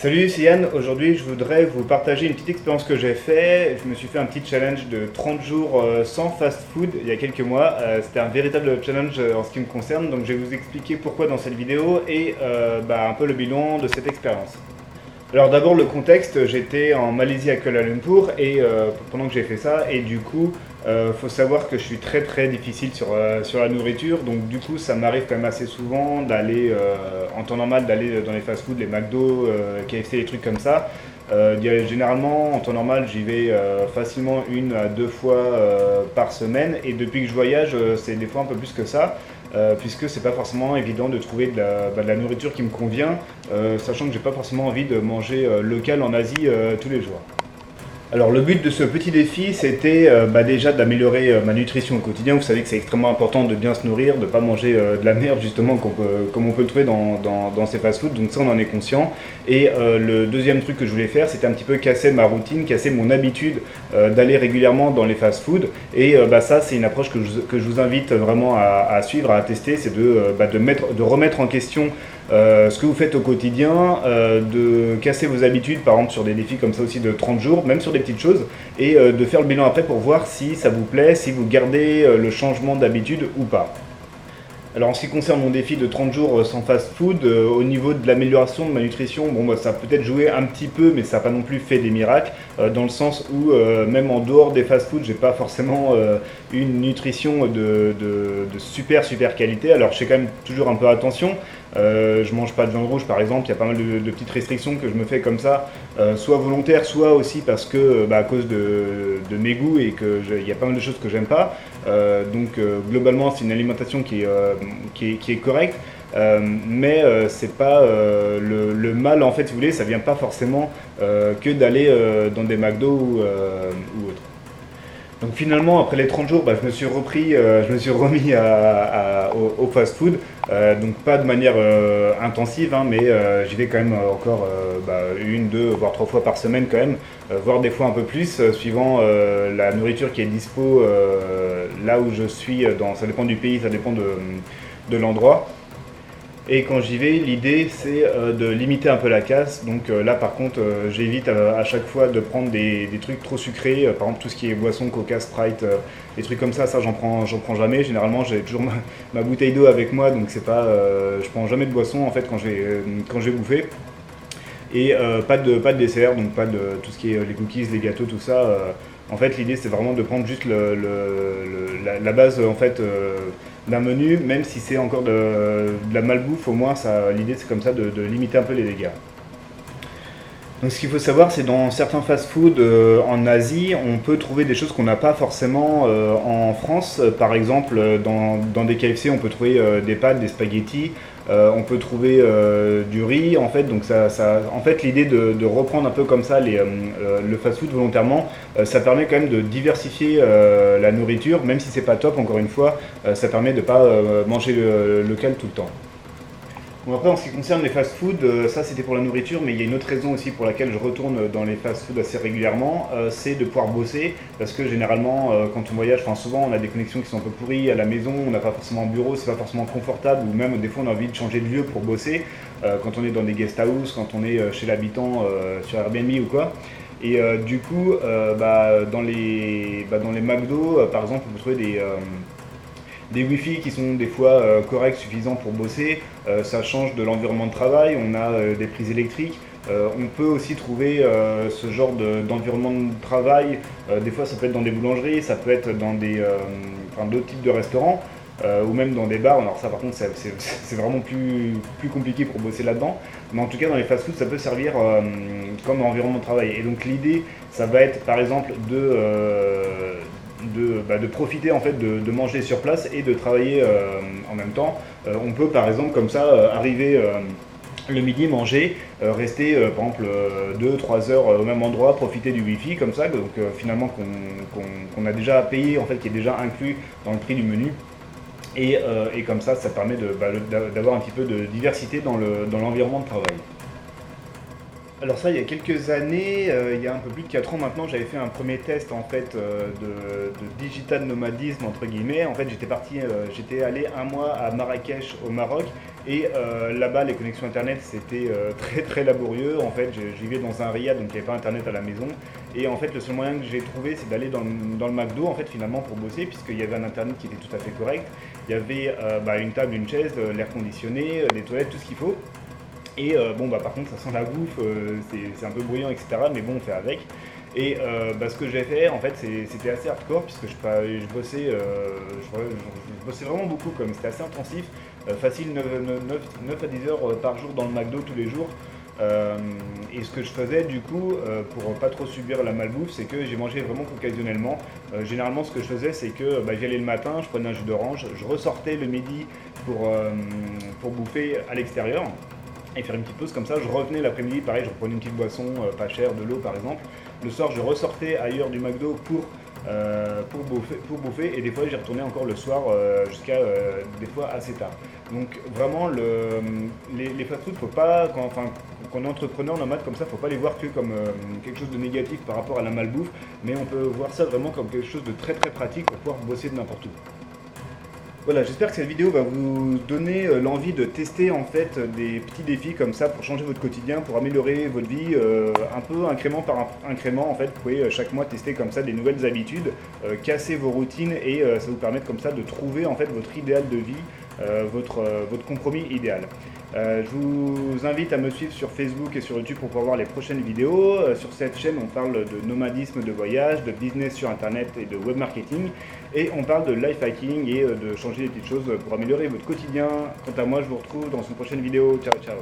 Salut, c'est Yann. Aujourd'hui, je voudrais vous partager une petite expérience que j'ai fait. Je me suis fait un petit challenge de 30 jours sans fast-food il y a quelques mois. C'était un véritable challenge en ce qui me concerne. Donc, je vais vous expliquer pourquoi dans cette vidéo et un peu le bilan de cette expérience. Alors d'abord le contexte, j'étais en Malaisie à Kuala Lumpur et pendant que j'ai fait ça et du coup faut savoir que je suis très très difficile sur la nourriture, donc du coup ça m'arrive quand même assez souvent d'aller en temps normal d'aller dans les fast-food, les McDo, KFC, les trucs comme ça. Généralement en temps normal j'y vais facilement une à deux fois par semaine et depuis que je voyage c'est des fois un peu plus que ça. Puisque c'est pas forcément évident de trouver de la nourriture qui me convient, sachant que j'ai pas forcément envie de manger local en Asie tous les jours. Alors le but de ce petit défi, c'était déjà d'améliorer ma nutrition au quotidien. Vous savez que c'est extrêmement important de bien se nourrir, de ne pas manger de la merde justement comme on peut le trouver dans ces fast-foods, donc ça on en est conscient. Et le deuxième truc que je voulais faire, c'était un petit peu casser ma routine, casser mon habitude d'aller régulièrement dans les fast-foods. Et ça c'est une approche que je vous invite vraiment à suivre, à tester, c'est de remettre en question ce que vous faites au quotidien, de casser vos habitudes, par exemple sur des défis comme ça aussi de 30 jours, même sur des petites choses, et de faire le bilan après pour voir si ça vous plaît, si vous gardez le changement d'habitude ou pas. Alors en ce qui concerne mon défi de 30 jours sans fast-food, au niveau de l'amélioration de ma nutrition, ça a peut-être joué un petit peu, mais ça n'a pas non plus fait des miracles, dans le sens où même en dehors des fast-food, j'ai pas forcément une nutrition de super super qualité. Alors je fais quand même toujours un peu attention. Je mange pas de viande rouge par exemple, il y a pas mal de petites restrictions que je me fais comme ça, soit volontaires, soit aussi parce que à cause de mes goûts et qu'il y a pas mal de choses que j'aime pas. Globalement c'est une alimentation qui est correcte, mais c'est pas le mal en fait si vous voulez, ça vient pas forcément que d'aller dans des McDo ou autre. Donc finalement, après les 30 jours, je me suis remis au fast-food. Donc pas de manière intensive, hein, mais j'y vais quand même encore une, deux, voire trois fois par semaine quand même, voire des fois un peu plus, suivant la nourriture qui est dispo là où je suis. Ça dépend du pays, ça dépend de l'endroit. Et quand j'y vais, l'idée c'est de limiter un peu la casse. Donc là par contre, j'évite à chaque fois de prendre des trucs trop sucrés. Par exemple tout ce qui est boisson, Coca, Sprite, des trucs comme ça j'en prends jamais. Généralement j'ai toujours ma bouteille d'eau avec moi, donc c'est pas, je prends jamais de boisson en fait quand je vais bouffer. Et pas de dessert, donc pas de tout ce qui est les cookies, les gâteaux, tout ça. En fait, l'idée c'est vraiment de prendre juste la base en fait d'un menu, même si c'est encore de la malbouffe, au moins l'idée c'est comme ça de limiter un peu les dégâts. Donc ce qu'il faut savoir, c'est dans certains fast-food en Asie, on peut trouver des choses qu'on n'a pas forcément en France. Par exemple, dans des KFC, on peut trouver des pâtes, des spaghettis, on peut trouver du riz. En fait, en fait, l'idée de reprendre un peu comme ça le fast-food volontairement, ça permet quand même de diversifier la nourriture, même si c'est pas top. Encore une fois, ça permet de ne pas manger local tout le temps. Bon, après, en ce qui concerne les fast-food, ça c'était pour la nourriture, mais il y a une autre raison aussi pour laquelle je retourne dans les fast-food assez régulièrement, c'est de pouvoir bosser, parce que généralement, quand on voyage, enfin souvent on a des connexions qui sont un peu pourries à la maison, on n'a pas forcément un bureau, c'est pas forcément confortable, ou même des fois on a envie de changer de lieu pour bosser, quand on est dans des guest house, quand on est chez l'habitant sur Airbnb ou quoi. Et du coup, dans les McDo, par exemple, on peut trouver des Wi-Fi qui sont des fois corrects, suffisants pour bosser. Ça change de l'environnement de travail, on a des prises électriques. On peut aussi trouver ce genre d'environnement de travail. Des fois, ça peut être dans des boulangeries, ça peut être dans d'autres types de restaurants. Ou même dans des bars. Alors ça par contre c'est vraiment plus compliqué pour bosser là-dedans, mais en tout cas dans les fast-foods ça peut servir comme environnement de travail. Et donc l'idée ça va être par exemple de profiter en fait de manger sur place et de travailler en même temps. On peut par exemple comme ça arriver le midi, manger, rester par exemple 2-3 heures au même endroit, profiter du wifi comme ça, donc finalement qu'on a déjà payé, en fait qui est déjà inclus dans le prix du menu. Et comme ça permet d'avoir un petit peu de diversité dans l'environnement de travail. Alors ça, il y a quelques années, il y a un peu plus de 4 ans maintenant, j'avais fait un premier test en fait de digital nomadisme entre guillemets. En fait, j'étais allé un mois à Marrakech au Maroc Et là-bas, les connexions internet, c'était très très laborieux. En fait, je vivais dans un riad, donc il n'y avait pas internet à la maison. Et en fait, le seul moyen que j'ai trouvé, c'est d'aller dans le McDo, en fait, finalement, pour bosser, puisqu'il y avait un internet qui était tout à fait correct. Il y avait une table, une chaise, l'air conditionné, des toilettes, tout ce qu'il faut. Et par contre, ça sent la bouffe, c'est un peu bruyant, etc. Mais bon, on fait avec. Et ce que j'ai fait, en fait, c'était assez hardcore, puisque je bossais, je bossais vraiment beaucoup, comme c'était assez intensif. Facile 9 à 10 heures par jour dans le McDo tous les jours. Et ce que je faisais du coup, pour pas trop subir la malbouffe, c'est que j'ai mangé vraiment occasionnellement. Généralement, ce que je faisais, c'est que j'y allais le matin, je prenais un jus d'orange, je ressortais le midi pour bouffer à l'extérieur et faire une petite pause comme ça. Je revenais l'après-midi, pareil, je reprenais une petite boisson pas chère, de l'eau par exemple. Le soir, je ressortais ailleurs du McDo pour bouffer, et des fois j'y retournais encore le soir jusqu'à des fois assez tard. Donc vraiment les fast-food, faut pas, quand on est entrepreneur nomade comme ça, faut pas les voir que comme quelque chose de négatif par rapport à la malbouffe, mais on peut voir ça vraiment comme quelque chose de très très pratique pour pouvoir bosser de n'importe où. Voilà, j'espère que cette vidéo va vous donner l'envie de tester en fait des petits défis comme ça pour changer votre quotidien, pour améliorer votre vie, un peu incrément par incrément. En fait, vous pouvez chaque mois tester comme ça des nouvelles habitudes, casser vos routines, et ça vous permettre comme ça de trouver en fait votre idéal de vie, votre compromis idéal. Je vous invite à me suivre sur Facebook et sur YouTube pour pouvoir voir les prochaines vidéos. Sur cette chaîne, on parle de nomadisme, de voyage, de business sur internet et de web marketing. Et on parle de life hacking et de changer des petites choses pour améliorer votre quotidien. Quant à moi, je vous retrouve dans une prochaine vidéo. Ciao, ciao.